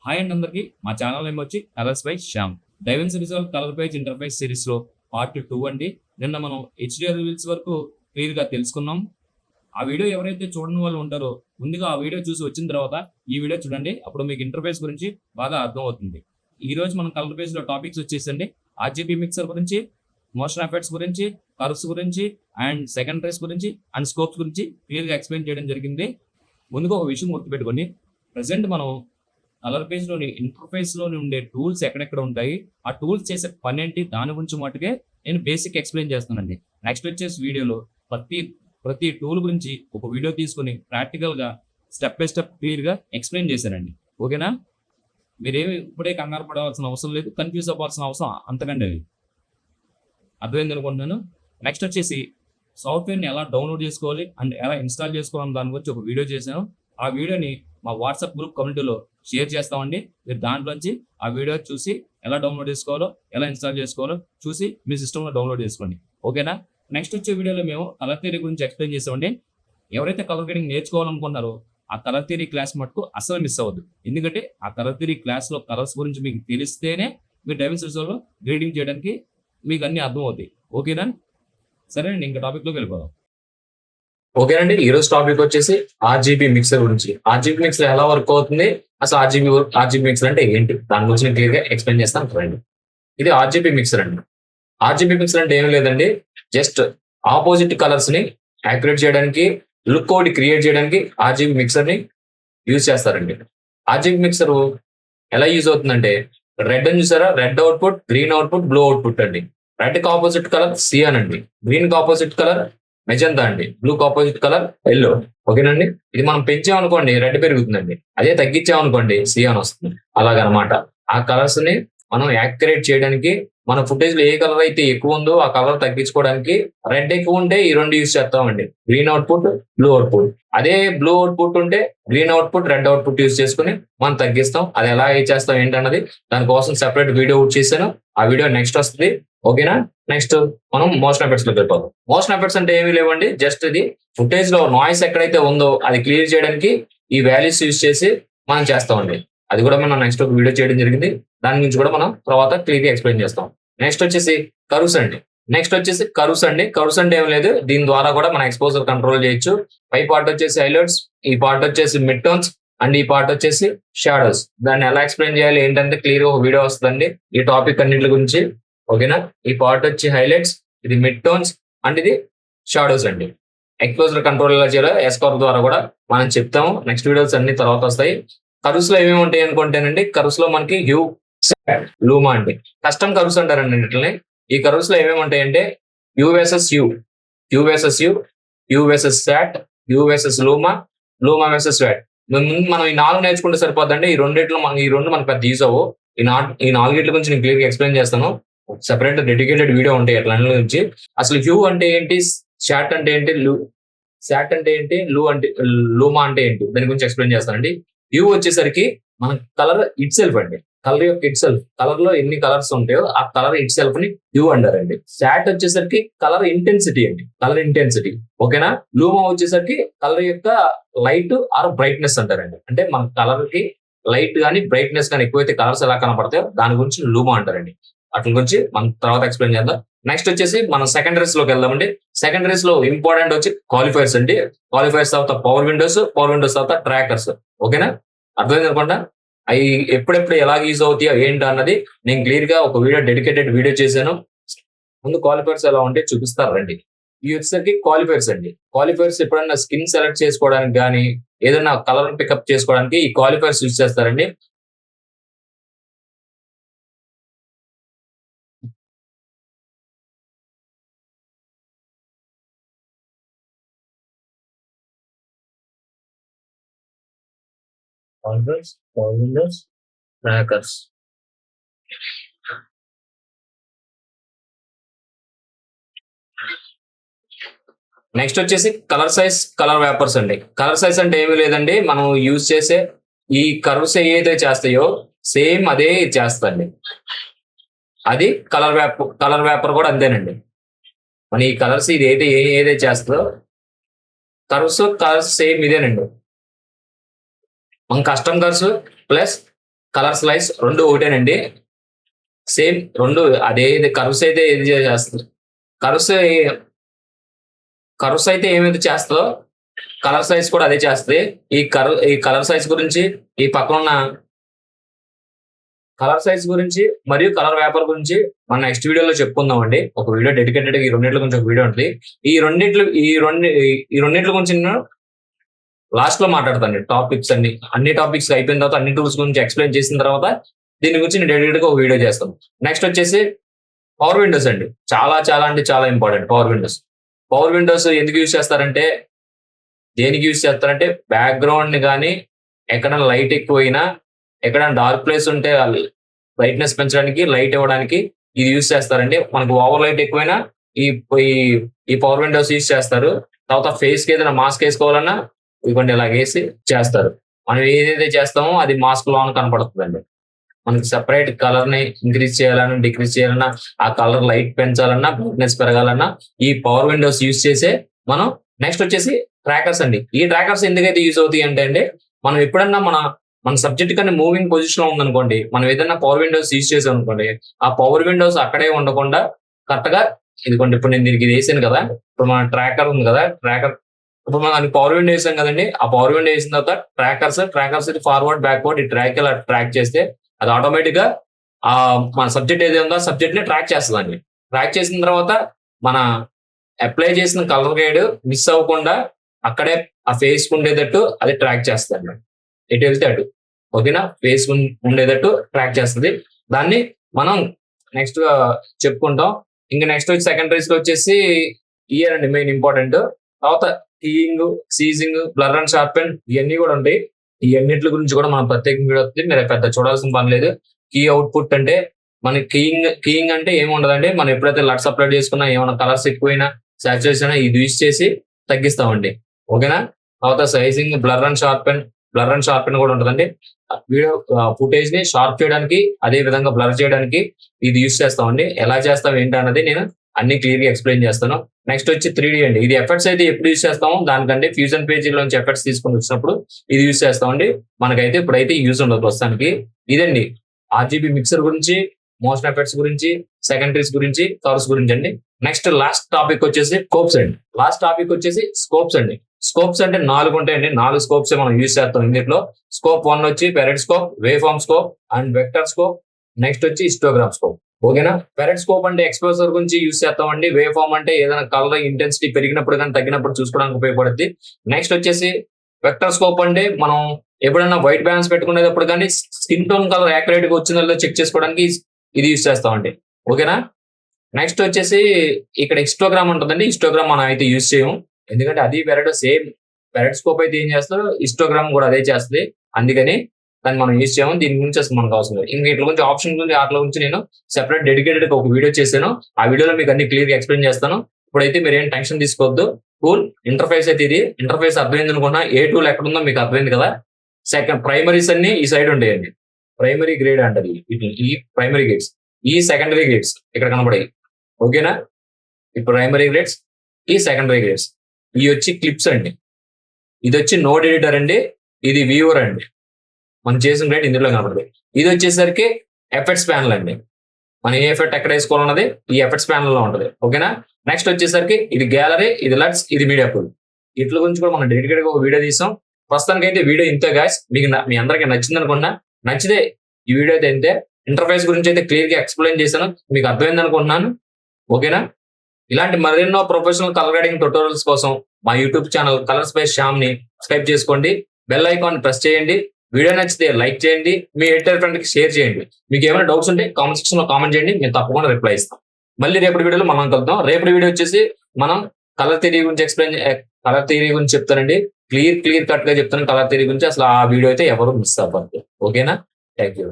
Hi అండి అందరికి. మా ఛానల్ నేమ్ వచ్చి colours by Shyam. DaVinci Resolve colour page interface series లో పార్ట్ 2 అండి. నిన్న మనం హెచ్డిఆర్ రివీల్స్ వరకు క్లియర్ గా తెలుసుకున్నాం. ఆ వీడియో ఎవరైతే చూడని వాళ్ళు ఉంటారో ముందుగా ఆ వీడియో చూసి వచ్చిన తర్వాత ఈ వీడియో చూడండి. అప్పుడు మీకు ఇంటర్ఫేస్ గురించి బాగా అర్థం అవుతుంది. ఈ రోజు మనం కలర్ పేజ్ లో టాపిక్స్ వచ్చేసండి ఆర్జీబీ మిక్సర్ గురించి, మోషన్ ఎఫెక్ట్స్ గురించి, కర్వ్స్ గురించి అండ్ సెకండరీస్ గురించి అండ్ స్కోప్స్ గురించి క్లియర్ గా ఎక్స్ప్లెయిన్ చేయడం జరిగింది. ముందుగా ఒక విషయం గుర్తుపెట్టుకోండి, ప్రజెంట్ మనం కలర్ పేజ్ లోని ఇంటర్ఫేస్ లోని ఉండే టూల్స్ ఎక్కడెక్కడ ఉంటాయి, ఆ టూల్స్ చేసే పని ఏంటి, దాని గురించి మటుకే నేను బేసిక్ ఎక్స్ప్లెయిన్ చేస్తానండి. నెక్స్ట్ వచ్చేసి వీడియోలో ప్రతి టూల్ గురించి ఒక వీడియో తీసుకుని ప్రాక్టికల్ గా స్టెప్ బై స్టెప్ క్లియర్ గా ఎక్స్ప్లెయిన్ చేశానండి. ఓకేనా? మీరేమి ఇప్పుడే కంగారు పడవలసిన అవసరం లేదు, కన్ఫ్యూజ్ అవ్వాల్సిన అవసరం అంతకంటే లేదు. అర్థమైంది అనుకుంటున్నాను. నెక్స్ట్ వచ్చేసి సాఫ్ట్వేర్ని ఎలా డౌన్లోడ్ చేసుకోవాలి అండ్ ఎలా ఇన్స్టాల్ చేసుకోవాలని దాని గురించి ఒక వీడియో చేశాను. ఆ వీడియోని మా వాట్సాప్ గ్రూప్ కమ్యూనిటీలో షేర్ చేస్తామండి. మీరు దాంట్లోంచి ఆ వీడియో చూసి ఎలా డౌన్లోడ్ చేసుకోవాలో, ఎలా ఇన్స్టాల్ చేసుకోవాలో చూసి మీ సిస్టంలో డౌన్లోడ్ చేసుకోండి. ఓకేనా? నెక్స్ట్ వచ్చే వీడియోలో మేము కలర్ థియరీ గురించి ఎక్స్ప్లెయిన్ చేసామండి. ఎవరైతే కలర్ గ్రేడింగ్ నేర్చుకోవాలనుకున్నారో ఆ కలర్ థియరీ క్లాస్ మటుకు అసలు మిస్ అవ్వద్దు. ఎందుకంటే ఆ కలర్ థియరీ క్లాస్లో కలర్స్ గురించి మీకు తెలిస్తేనే మీరు డైవింగ్ సిరీస్లో గ్రేడింగ్ చేయడానికి మీకు అన్ని అర్థం అవుతాయి. ఓకేనా? సరే అండి, ఇంకా టాపిక్లోకి వెళ్ళిపోదాం. ఓకేనండి, ఈ రోజు టాపిక్ వచ్చేసి ఆర్జీబీ మిక్సర్ గురించి. ఆర్జీబీ మిక్సర్ ఎలా వర్క్ అవుతుంది, అసలు ఆర్జీబీ మిక్సర్ అంటే ఏంటి, దాని గురించి నేను క్లియర్ గా ఎక్స్ప్లెయిన్ చేస్తాను. చూడండి, ఇది ఆర్జీబీ మిక్సర్ అండి. ఆర్జీబీ మిక్సర్ అంటే ఏం లేదండి, జస్ట్ ఆపోజిట్ కలర్స్ ని యాక్యురేట్ చేయడానికి, లుక్ అవుట్ క్రియేట్ చేయడానికి ఆర్జీబీ మిక్సర్ ని యూజ్ చేస్తారండి. ఆర్జీబీ మిక్సర్ ఎలా యూజ్ అవుతుందంటే, రెడ్ అని చూసారా, red output, green output, blue output అండి. రెడ్ కి ఆపోజిట్ కలర్ సియాన్ అండి, గ్రీన్ కి ఆపోజిట్ కలర్ మెజంతా అండి, బ్లూ కి ఆపోజిట్ కలర్ ఎల్లో. ఓకేనండి, ఇది మనం పెంచామనుకోండి రెడ్ పెరుగుతుందండి, అదే తగ్గించామనుకోండి సియాన్ వస్తుంది. అలాగనమాట ఆ కలర్స్ ని మనం యాక్యురేట్ చేయడానికి, మన ఫుటేజ్ లో ఏ కలర్ అయితే ఎక్కువ ఉందో ఆ కలర్ తగ్గించుకోవడానికి రెడ్ ఎక్కువ ఉంటే ఈ రెండు యూజ్ చేస్తామండి, గ్రీన్ అవుట్పుట్, బ్లూ అవుట్పుట్. అదే బ్లూ అవుట్పుట్ ఉంటే green output, red output use చేసుకుని మనం తగ్గిస్తాం. అది ఎలా చేస్తాం ఏంటన్నది దానికోసం సెపరేట్ వీడియో చేశాను, ఆ వీడియో నెక్స్ట్ వస్తుంది. ఓకేనా? నెక్స్ట్ మనం మోషన్ ఎఫెక్ట్స్ లోకి వెళ్ళిపోతాం. మోషన్ ఎఫెక్ట్స్ అంటే ఏమీ లేవండి, జస్ట్ ఇది ఫుటేజ్ లో నాయిస్ ఎక్కడైతే ఉందో అది క్లియర్ చేయడానికి ఈ వాల్యూస్ యూజ్ చేసి మనం చేస్తామండి. అది కూడా మనం నెక్స్ట్ ఒక వీడియో చేయడం జరిగింది, దాని గురించి కూడా మనం తర్వాత క్లియర్ గా ఎక్స్ప్లెయిన్ చేస్తాం. నెక్స్ట్ వచ్చేసి కర్వ్స్ అండి. కర్వ్స్ అంటే ఏం లేదు, దీని ద్వారా కూడా మనం ఎక్స్పోజర్ కంట్రోల్ చేయొచ్చు. పై పార్ట్ వచ్చేసి హైలైట్స్, ఈ పార్ట్ వచ్చేసి మిడ్ టోన్స్ అండ్ ఈ పార్ట్ వచ్చేసి షాడోస్. దాన్ని ఎలా ఎక్స్ప్లెయిన్ చేయాలి ఏంటంటే క్లియర్ గా ఒక వీడియో వస్తుందండి ఈ టాపిక్ అన్నింటి గురించి. ఓకేనా? ఈ పార్ట్ వచ్చి హైలైట్స్, ఇది మిడ్ టోన్స్ అండ్ ఇది షాడోస్ అండి. ఎక్స్పోజర్ కంట్రోల్ ఎలా చేయాలో ఎస్కార్ ద్వారా కూడా మనం చెప్తాము. నెక్స్ట్ వీడియోస్ అన్ని తర్వాత వస్తాయి. కర్వ్స్ లో ఏమేమి ఉంటాయి అనుకుంటేనండి, కర్వ్స్ లో మనకి హ్యూ, లూమా అండి, కస్టమ్ కర్వ్స్ అంటారండి వీటిని. ఈ కర్వ్స్ లో ఏమేమి ఉంటాయంటే hue versus hue, hue versus hue, hue versus sat, hue versus luma, luma versus sat. మనం ఈ 4 నేర్చుకుంటే సరిపోద్దండి. ఈ రెండు మనకు పెద్ద యూజ్ అవ్వు. ఈ నాలుగిట్ల గురించి నేను క్లియర్ గా ఎక్స్ప్లెయిన్ చేస్తాను. సెపరేట్ డెడికేటెడ్ వీడియో ఉంటాయి అట్లా గురించి. అసలు హ్యూ అంటే ఏంటి, శాట్ అంటే ఏంటి, శాట్ అంటే ఏంటి, లూమా అంటే ఏంటి, దాని గురించి ఎక్స్ప్లెయిన్ చేస్తానండి. హ్యూ వచ్చేసరికి మన కలర్ ఇట్ సెల్ఫ్ అండి, కలర్ యొక్క ఇట్ సెల్ఫ్, కలర్ లో ఎన్ని కలర్స్ ఉంటాయో ఆ కలర్ ఇట్ సెల్ఫ్ ని హ్యూ అంటారండి. శాట్ వచ్చేసరికి కలర్ ఇంటెన్సిటీ అండి, కలర్ ఇంటెన్సిటీ. ఓకేనా? లూమా వచ్చేసరికి కలర్ యొక్క లైట్ ఆర్ బ్రైట్నెస్ అంటారండి. అంటే మన కలర్ కి లైట్ గానీ బ్రైట్నెస్ కానీ ఎక్కువైతే కలర్స్ ఎలా కనపడతాయో దాని గురించి లూమా అంటారండి. అట్ల గురించి మనం తర్వాత ఎక్స్ప్లెయిన్ చేద్దాం. నెక్స్ట్ వచ్చేసి మనం సెకండరీస్ లోకి వెళ్దామండి. సెకండరీస్ లో ఇంపార్టెంట్ వచ్చి క్వాలిఫైర్స్ అండి. క్వాలిఫైర్స్ తర్వాత పవర్ విండోస్ తర్వాత ట్రాకర్స్. ఓకేనా? అర్థమైంది అనుకుంటా. అవి ఎప్పుడెప్పుడు ఎలా యూజ్ అవుతాయో ఏంటి అన్నది నేను క్లియర్ గా ఒక వీడియో డెడికేటెడ్ వీడియో చేశాను. ముందు క్వాలిఫైర్స్ ఎలా ఉంటే చూపిస్తారు రండి. ఇవి వచ్చేసరికి క్వాలిఫైర్స్ అండి. క్వాలిఫైర్స్ ఎప్పుడన్నా స్కిన్ సెలెక్ట్ చేసుకోవడానికి కానీ ఏదైనా కలర్ పికప్ చేసుకోవడానికి ఈ క్వాలిఫైర్స్ యూజ్ చేస్తారండి. Converse, power windows, trackers. Next వచ్చేసి కలర్ సైజ్, కలర్ వేపర్స్ అండి. కలర్ సైజ్ అంటే ఏమీ లేదండి, మనం యూజ్ చేసే ఈ కర్వ్స్ ఏదైతే చేస్తాయో సేమ్ అదే చేస్తుంది. అది కలర్ వేపర్ కూడా అంతేనండి. మన ఈ కలర్స్ ఇది ఏదైతే చేస్తుందో కలర్స్ సేమ్ ఇదేనండి. మన custom curves plus colour slice రెండు ఒకటేనండి. సేమ్ రెండు అదే కర్వ్స్ అయితే ఏది చేస్తుంది, కర్వ్స్ కర్వ్స్ అయితే ఏమైతే చేస్తుందో కలర్ సైజ్ కూడా అదే చేస్తుంది. ఈ కలర్ సైజ్ గురించి, ఈ పక్కన ఉన్న కలర్ సైజ్ గురించి మరియు కలర్ వేపర్ గురించి మనం నెక్స్ట్ వీడియోలో చెప్పుకుందాం అండి. ఒక వీడియో డెడికేటెడ్ ఈ రెండింటి గురించి ఒక వీడియో ఉంటుంది. ఈ రెండింటి గురించి నేను లాస్ట్ లో మాట్లాడతాను. టాపిక్స్ అన్ని టాపిక్స్ అయిపోయిన తర్వాత అన్ని టూల్స్ గురించి ఎక్స్ప్లెయిన్ చేసిన తర్వాత దీని గురించి నేను డెడికేటెడ్ గా ఒక వీడియో చేస్తాను. నెక్స్ట్ వచ్చేసి పవర్ విండోస్ అండి. చాలా చాలా అంటే చాలా important power Windows. Power Windows ఎందుకు యూజ్ చేస్తారంటే, దేనికి యూజ్ చేస్తారంటే బ్యాక్గ్రౌండ్ ని కానీ ఎక్కడైనా లైట్ ఎక్కువైనా, ఎక్కడైనా డార్క్ ప్లేస్ ఉంటే బ్రైట్నెస్ పెంచడానికి, లైట్ ఇవ్వడానికి ఇది యూజ్ చేస్తారండి. మనకు ఓవర్ లైట్ ఎక్కువైనా ఈ ఈ పవర్ విండోస్ యూజ్ చేస్తారు. తర్వాత ఫేస్ కి ఏదైనా మాస్క్ వేసుకోవాలన్నా ఇవ్వండి ఇలా వేసి చేస్తారు. మనం ఏదైతే చేస్తామో అది మాస్క్ లోన కనపడుతుందండి. మనకి సెపరేట్ కలర్ ని ఇంక్రీజ్ చేయాలన్నా, డిక్రీజ్ చేయాలన్నా, ఆ కలర్ లైట్ పెంచాలన్నా, బ్రైట్నెస్ పెరగాలన్నా ఈ పవర్ విండోస్ యూజ్ చేసే మనం. నెక్స్ట్ వచ్చేసి ట్రాకర్స్ అండి. ఈ ట్రాకర్స్ ఎందుకైతే యూజ్ అవుతాయి అంటే మనం ఎప్పుడన్నా మన సబ్జెక్ట్ కానీ మూవింగ్ పొజిషన్ లో ఉందనుకోండి, మనం ఏదైనా పవర్ విండోస్ యూజ్ చేసాం అనుకోండి, ఆ పవర్ విండోస్ అక్కడే ఉండకుండా కరెక్ట్ గా ఇదిగోండి. ఇప్పుడు నేను దీనికి ఇది వేసాను కదా, ఇప్పుడు మన ట్రాకర్ ఉంది కదా, ట్రాకర్ ఇప్పుడు మనం పవర్ విండో వేసాం కదండి. ఆ పవర్ విండో వేసిన తర్వాత ట్రాకర్స్ ఫార్వర్డ్ బ్యాక్వర్డ్ ఈ ట్రాక్ ఇలా ట్రాక్ చేస్తే అది ఆటోమేటిక్ గా ఆ మన సబ్జెక్ట్ ఏదైతే ఉందో సబ్జెక్ట్ ని ట్రాక్ చేస్తుందండి. ట్రాక్ చేసిన తర్వాత మన అప్లై చేసిన కలర్ గైడ్ మిస్ అవ్వకుండా అక్కడే ఆ ఫేస్ ఉండేటట్టు అది ట్రాక్ చేస్తుంది. ఎటు వెళ్తే అటు, ఓకేనా, ఫేస్ ఉండేటట్టు ట్రాక్ చేస్తుంది. దాన్ని మనం నెక్స్ట్ చెప్పుకుంటాం. ఇంకా నెక్స్ట్ వచ్చి సెకండరీస్ లో వచ్చేసి ఇయర్ అండి మెయిన్ ఇంపార్టెంట్. తర్వాత keying, seizing, blur and sharpen ఇవన్నీ కూడా ఉంటాయి. ఈ అన్నిటి గురించి కూడా మనం ప్రత్యేకంగా వీడియో వస్తుంది, మీరు పెద్ద చూడాల్సిన పని లేదు. కీ అవుట్పుట్ అంటే మన కీయింగ్ అంటే ఏమి ఉండదండి. మనం ఎప్పుడైతే లట్స్ అప్లోడ్ చేసుకున్నా, ఏమైనా కలర్స్ ఎక్కువైనా, సాచురేషన్ ఇది యూజ్ చేసి తగ్గిస్తామండి, ఓకేనా. తర్వాత సైజింగ్, బ్లర్ అండ్ షార్పెన్ కూడా ఉంటుందండి. వీడియో ఫుటేజ్ ని షార్ప్ చేయడానికి, అదే విధంగా బ్లర్ చేయడానికి ఇది యూజ్ చేస్తామండి. ఎలా చేస్తాం ఏంటి అన్నది నేను అన్ని క్లియర్ గా ఎక్స్ప్లెయిన్ చేస్తాను. నెక్స్ట్ వచ్చి 3D అండి. ఇది ఎఫెక్ట్స్ అయితే ఎప్పుడు యూజ్ చేస్తాము, దానికంటే ఫ్యూజన్ పేజీలోంచి ఎఫెక్ట్స్ తీసుకొని వచ్చినప్పుడు ఇది యూజ్ చేస్తామండి. మనకైతే ఇప్పుడైతే యూజ్ ఉండదు ప్రస్తుతానికి. ఇదండి ఆర్జీబీ మిక్సర్ గురించి, మోషన్ ఎఫెక్ట్స్ గురించి, సెకండరీస్ గురించి, కర్వ్స్ గురించి అండి. నెక్స్ట్ లాస్ట్ టాపిక్ వచ్చేసి స్కోప్స్ అండి. స్కోప్స్ అంటే 4 ఉంటాయండి. 4 స్కోప్స్ మనం యూజ్ చేస్తాం ఇందులో. స్కోప్ 1 వచ్చి parade scope, wave form scope and vector scope. Next వచ్చి హిస్టోగ్రామ్ స్కోప్, ఓకేనా. పెరెడ్ స్కోప్ అంటే ఎక్స్పోజర్ గురించి యూజ్ చేస్తామండి. వేవ్ ఫార్మ్ అంటే ఏదైనా కలర్ ఇంటెన్సిటీ పెరిగినప్పుడు కానీ తగ్గినప్పుడు చూసుకోవడానికి ఉపయోగపడుతుంది. నెక్స్ట్ వచ్చేసి వెక్టర్ స్కోప్ అంటే మనం ఎప్పుడైనా వైట్ బ్యాలెన్స్ పెట్టుకునేటప్పుడు కానీ స్కిన్ టోన్ కలర్ యాక్యురేట్ గా వచ్చిందో చెక్ చేసుకోవడానికి ఇది యూజ్ చేస్తామండి, ఓకేనా. నెక్స్ట్ వచ్చేసి ఇక్కడ హిస్టోగ్రామ్ ఉంటుందండి. హిస్టోగ్రామ్ మనం అయితే యూజ్ చేయము, ఎందుకంటే అది పెరెడ్ స్కోప్ అయితే ఏం చేస్తుందో హిస్టోగ్రామ్ కూడా అదే చేస్తుంది. అందుకని దాన్ని మనం యూజ్ చేయము. దీని గురించి అసలు మనకు అవసరం లేదు. ఇంకా ఇట్ల గురించి ఆప్షన్ గురించి వాటి గురించి నేను సెపరేట్ డెడికేటెడ్ ఒక వీడియో చేశాను. ఆ వీడియోలో మీకు అన్ని క్లియర్ గా ఎక్స్ప్లెయిన్ చేస్తాను. ఇప్పుడైతే మీరు ఏం టెన్షన్ తీసుకోవద్దు. టూల్ ఇంటర్ఫేస్ అయితే ఇది ఇంటర్ఫేస్ అర్థమైంది అనుకున్నా. ఏ టూల్ ఎక్కడ ఉందో మీకు అర్థమైంది కదా. సెకండ్ ప్రైమరీస్ అన్ని ఈ సైడ్ ఉండేయండి. ప్రైమరీ గ్రేడ్ అంటారు ఈ ప్రైమరీ గ్రేడ్స్. ఈ సెకండరీ గ్రేడ్స్ ఇక్కడ కనబడాయి, ఓకేనా. ఈ ప్రైమరీ గ్రేడ్స్, ఈ సెకండరీ గ్రేడ్స్. ఇవి వచ్చి క్లిప్స్ అండి. ఇది వచ్చి నోడ్ ఎడిటర్ అండి. ఇది వ్యూవర్ అండి. మనం చేసిన గ్రేడ్ ఇందులో కనబడుతుంది. ఇది వచ్చేసరికి ఎఫెక్ట్స్ ప్యానల్ అండి. మనం ఏ ఎఫెక్ట్ ఎక్కడ వేసుకోవాలన్నది ఈ ఎఫెక్ట్స్ ప్యానల్ లో ఉంటుంది, ఓకేనా. నెక్స్ట్ వచ్చేసరికి ఇది గ్యాలరీ, ఇది లట్స్, ఇది మీడియా పూల్. వీటి గురించి కూడా మనం డెడికేటెడ్ గా ఒక వీడియో తీసాం. ప్రస్తుతానికి అయితే వీడియో ఇంతే గాయస్. మీ అందరికీ నచ్చింది అనుకున్నా. నచ్చితే ఈ వీడియో అయితే ఇంతే. ఇంటర్ఫేస్ గురించి అయితే క్లియర్ గా ఎక్స్ప్లెయిన్ చేశాను, మీకు అర్థమైంది అనుకుంటున్నాను, ఓకేనా. ఇలాంటి మరెన్నో ప్రొఫెషనల్ కలర్ గ్రేడింగ్ ట్యుటోరియల్స్ కోసం మా YouTube channel colour space Shyam ని సబ్స్క్రైబ్ చేసుకోండి. బెల్ ఐకాన్ ప్రెస్ చేయండి. వీడియో నచ్చితే లైక్ చేయండి. మీ ఎడిటర్ ఫ్రెండ్ కి షేర్ చేయండి. మీకు ఏమైనా డౌట్స్ ఉంటే కామెంట్ సెక్షన్ లో కామెంట్ చేయండి, మేము తప్పకుండా రిప్లై ఇస్తాం. మళ్ళీ రేపటి వీడియోలో మనం కలుద్దాం. రేపటి వీడియో వచ్చేసి మనం కలర్ థియరీ గురించి చెప్తానండి. క్లియర్ కట్ గా చెప్తాను కలర్ థియరీ గురించి. అసలు ఆ వీడియో అయితే ఎవరు మిస్ అవ్వద్దు, ఓకేనా. Thank you.